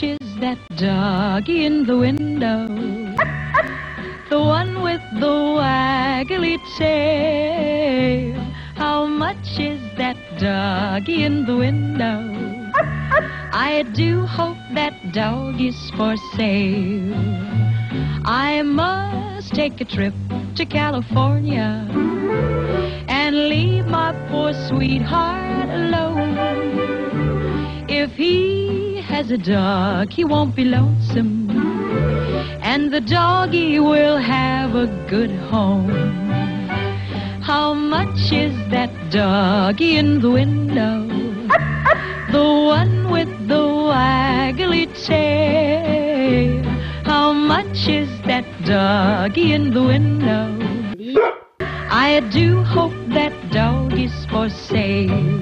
much is that doggy in the window? The one with the waggly tail. How much is that doggy in the window? I do hope that dog is for sale. I must take a trip to California and leave my poor sweetheart alone. If he has a dog, he won't be lonesome, and the doggy will have a good home. How much is that doggy in the window? The one with the waggly tail. How much is that doggy in the window? I do hope that dog is for sale.